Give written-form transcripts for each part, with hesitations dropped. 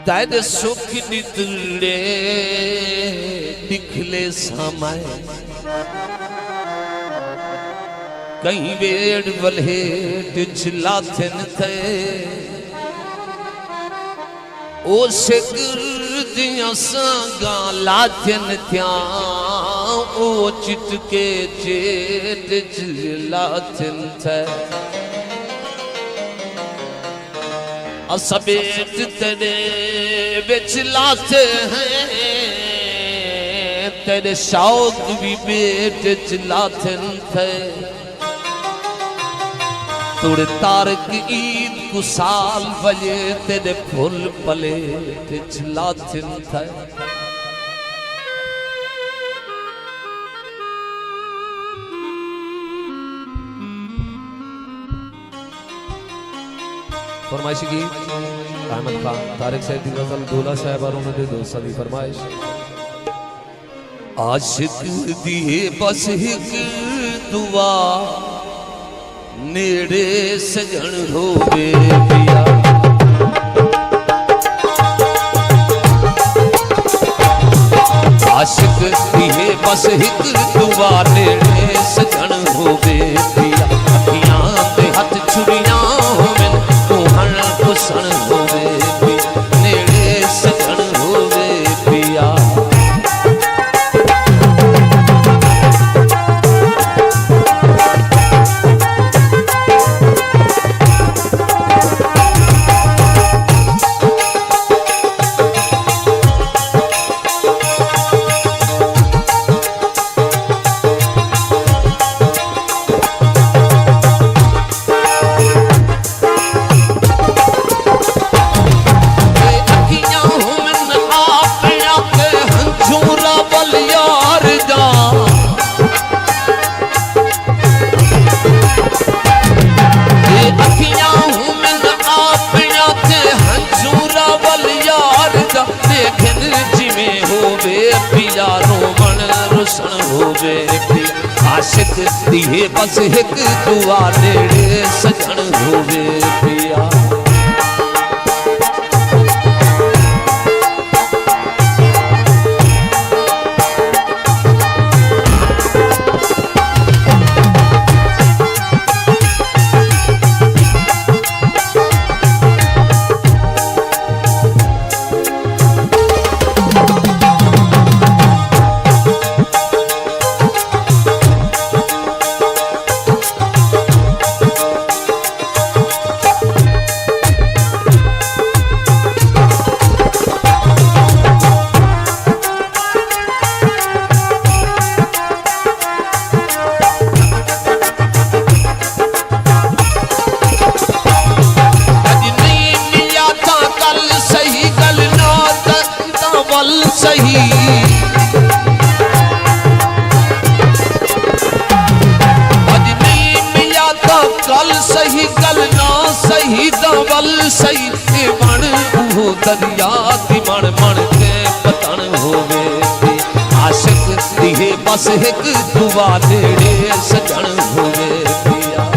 तेरे सुख नितरे दिखले समय कहीं वेड़ वल्हेट चिल्लाथन थे ओ शिकर दिया सांगा लाथन थिया ओ चिटके चेट चिल्लाथन थे असबेट तेरे बिच लाते हैं तेरे शौक भी बेट चिल्लाते थे तुड़ तारक ईद को साल बजे तेरे फुल पले चिल्लाते थे फरमाइश की अहमद खान तारिक सैयद की गजल दूल्हा साहब और उन्होंने दो सभी फरमाइश आशिक दिए बस एक दुआ नेड़े सजन होवे पिया आशिक दिए बस एक दुआ नेड़े सजन होवे पिया अखियां ते हथ छुरियां होवे हुसन होवे नेड़े सजन होवे पिया आशिक दिए बस एक दुआ नेड़े सजन होवे पिया सही आज नहीं मिला तो कल सही कल ना सही दवल सही बन वो दरिया की मन मन के पतन होवे आशिक दिए बस एक दुआ नेड़े सजन होवे पिया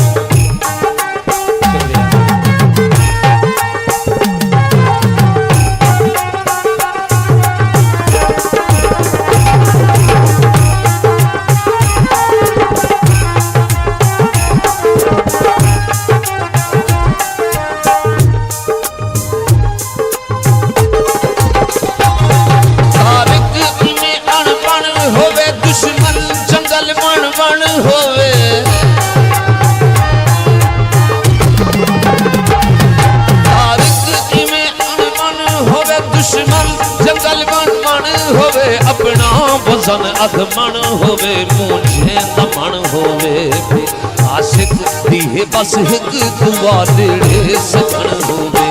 होवे तारिक इमें अनबन होवे दुश्मन जंगल बन बन होवे अपना वजन अधमन होवे मुझे दमन होवे आशिक दिए बस एक दुआ नेड़े सजन होवे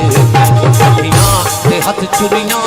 अखियां ते हथ चुरियां